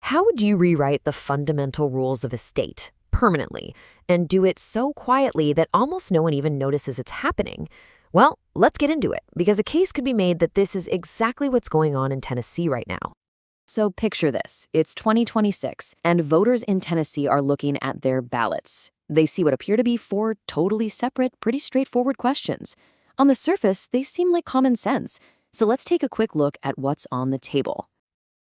How would you rewrite the fundamental rules of a state permanently and do it so quietly that almost no one even notices it's happening? Well, let's get into it, because a case could be made that this is exactly what's going on in Tennessee right now. So picture this. It's 2026, and voters in Tennessee are looking at their ballots. They see what appear to be four totally separate, pretty straightforward questions. On the surface, they seem like common sense. So let's take a quick look at what's on the table.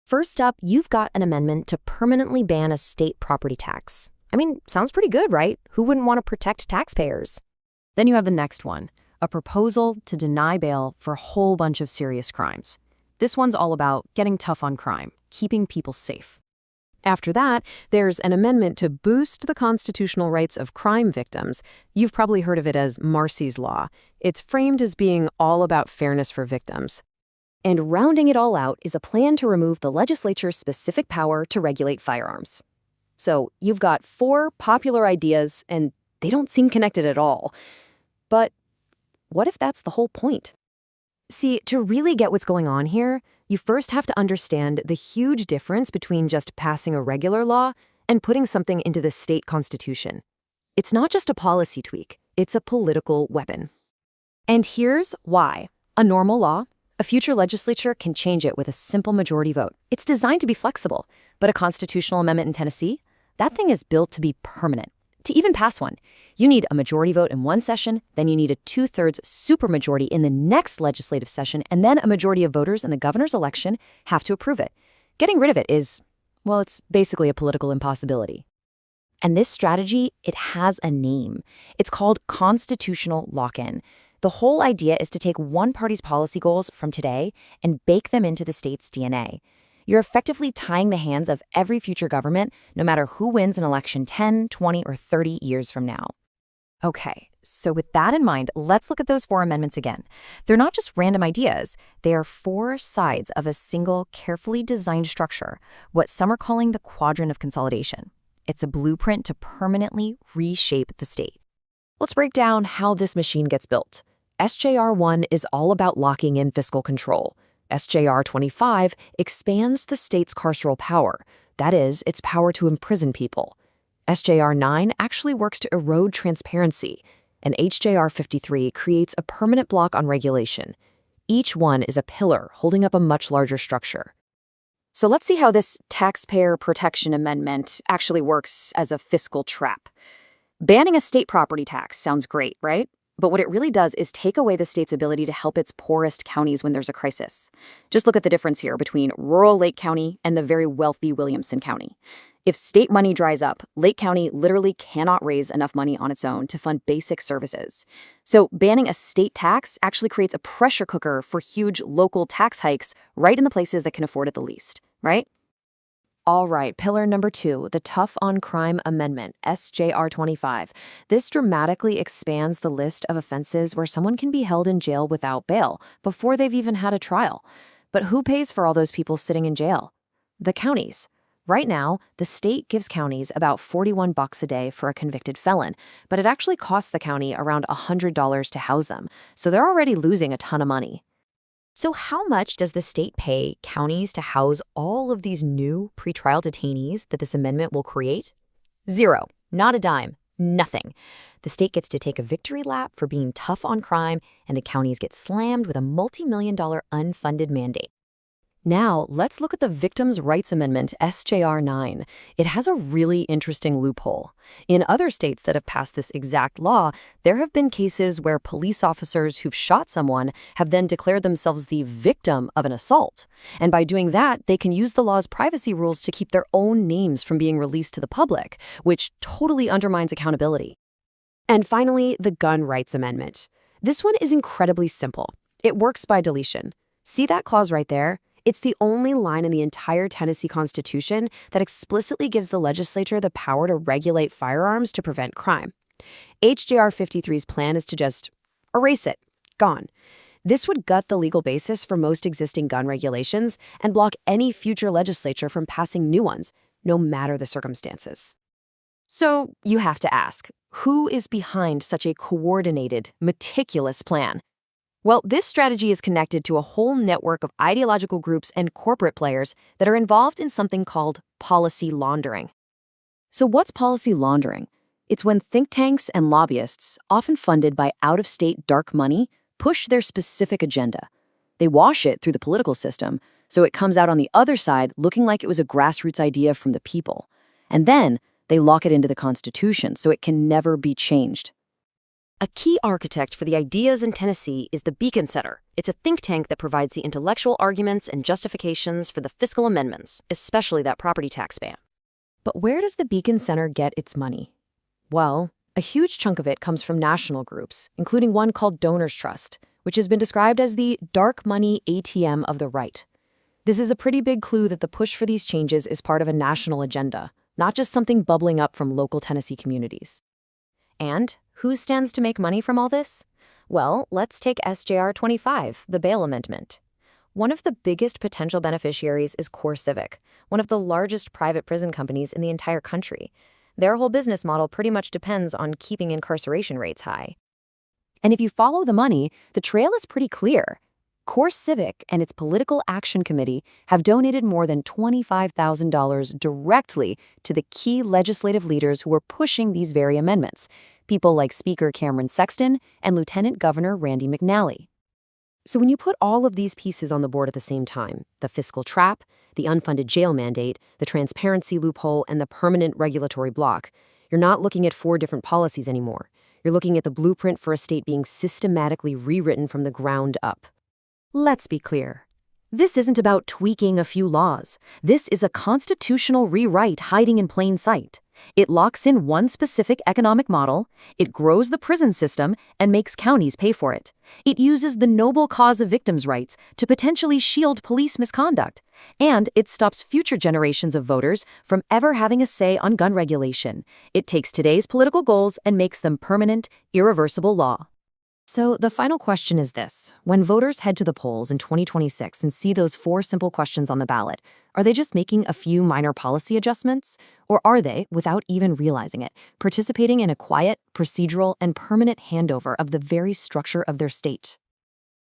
First up, you've got an amendment to permanently ban a state property tax. I mean, sounds pretty good, right? Who wouldn't want to protect taxpayers? Then you have the next one, a proposal to deny bail for a whole bunch of serious crimes. This one's all about getting tough on crime, keeping people safe. After that, there's an amendment to boost the constitutional rights of crime victims. You've probably heard of it as Marsy's Law. It's framed as being all about fairness for victims. And rounding it all out is a plan to remove the legislature's specific power to regulate firearms. So you've got four popular ideas, and they don't seem connected at all. But what if that's the whole point? See, to really get what's going on here, you first have to understand the huge difference between just passing a regular law and putting something into the state constitution. It's not just a policy tweak, it's a political weapon. And here's why. A normal law, a future legislature can change it with a simple majority vote. It's designed to be flexible, but a constitutional amendment in Tennessee, that thing is built to be permanent. To even pass one, you need a majority vote in one session, then you need a 2/3 supermajority in the next legislative session, and then a majority of voters in the governor's election have to approve it. Getting rid of it is, well, it's basically a political impossibility. And this strategy, it has a name. It's called constitutional lock-in. The whole idea is to take one party's policy goals from today and bake them into the state's DNA. You're effectively tying the hands of every future government, no matter who wins an election 10, 20, or 30 years from now. Okay, so with that in mind, let's look at those four amendments again. They're not just random ideas. They are four sides of a single, carefully designed structure, what some are calling the quadrant of consolidation. It's a blueprint to permanently reshape the state. Let's break down how this machine gets built. SJR 1 is all about locking in fiscal control. SJR 25 expands the state's carceral power, that is, its power to imprison people. SJR 9 actually works to erode transparency, and HJR 53 creates a permanent block on regulation. Each one is a pillar holding up a much larger structure. So let's see how this taxpayer protection amendment actually works as a fiscal trap. Banning a state property tax sounds great, right? But what it really does is take away the state's ability to help its poorest counties when there's a crisis. Just look at the difference here between rural Lake County and the very wealthy Williamson County. If state money dries up, Lake County literally cannot raise enough money on its own to fund basic services. So banning a state tax actually creates a pressure cooker for huge local tax hikes right in the places that can afford it the least, right? All right, pillar number 2, the Tough on Crime Amendment, SJR 25. This dramatically expands the list of offenses where someone can be held in jail without bail before they've even had a trial. But who pays for all those people sitting in jail? The counties. Right now, the state gives counties about $41 a day for a convicted felon, but it actually costs the county around $100 to house them, so they're already losing a ton of money. So how much does the state pay counties to house all of these new pretrial detainees that this amendment will create? Zero. Not a dime. Nothing. The state gets to take a victory lap for being tough on crime, and the counties get slammed with a multi-million-dollar unfunded mandate. Now, let's look at the Victims' Rights Amendment, SJR 9. It has a really interesting loophole. In other states that have passed this exact law, there have been cases where police officers who've shot someone have then declared themselves the victim of an assault. And by doing that, they can use the law's privacy rules to keep their own names from being released to the public, which totally undermines accountability. And finally, the Gun Rights Amendment. This one is incredibly simple. It works by deletion. See that clause right there? It's the only line in the entire Tennessee Constitution that explicitly gives the legislature the power to regulate firearms to prevent crime. HJR 53's plan is to just erase it. Gone. This would gut the legal basis for most existing gun regulations and block any future legislature from passing new ones, no matter the circumstances. So you have to ask, who is behind such a coordinated, meticulous plan? Well, this strategy is connected to a whole network of ideological groups and corporate players that are involved in something called policy laundering. So, what's policy laundering? It's when think tanks and lobbyists, often funded by out of state dark money, push their specific agenda. They wash it through the political system, so it comes out on the other side looking like it was a grassroots idea from the people. And then they lock it into the Constitution so it can never be changed. A key architect for the ideas in Tennessee is the Beacon Center. It's a think tank that provides the intellectual arguments and justifications for the fiscal amendments, especially that property tax ban. But where does the Beacon Center get its money? Well, a huge chunk of it comes from national groups, including one called Donors Trust, which has been described as the dark money ATM of the right. This is a pretty big clue that the push for these changes is part of a national agenda, not just something bubbling up from local Tennessee communities. And who stands to make money from all this? Well, let's take SJR 25, the bail amendment. One of the biggest potential beneficiaries is CoreCivic, one of the largest private prison companies in the entire country. Their whole business model pretty much depends on keeping incarceration rates high. And if you follow the money, the trail is pretty clear. CoreCivic and its Political Action Committee have donated more than $25,000 directly to the key legislative leaders who are pushing these very amendments, people like Speaker Cameron Sexton and Lieutenant Governor Randy McNally. So when you put all of these pieces on the board at the same time, the fiscal trap, the unfunded jail mandate, the transparency loophole, and the permanent regulatory block, you're not looking at 4 different policies anymore. You're looking at the blueprint for a state being systematically rewritten from the ground up. Let's be clear. This isn't about tweaking a few laws. This is a constitutional rewrite hiding in plain sight. It locks in one specific economic model, it grows the prison system, and makes counties pay for it. It uses the noble cause of victims' rights to potentially shield police misconduct. And it stops future generations of voters from ever having a say on gun regulation. It takes today's political goals and makes them permanent, irreversible law. So the final question is this. When voters head to the polls in 2026 and see those 4 simple questions on the ballot, are they just making a few minor policy adjustments? Or are they, without even realizing it, participating in a quiet, procedural, and permanent handover of the very structure of their state?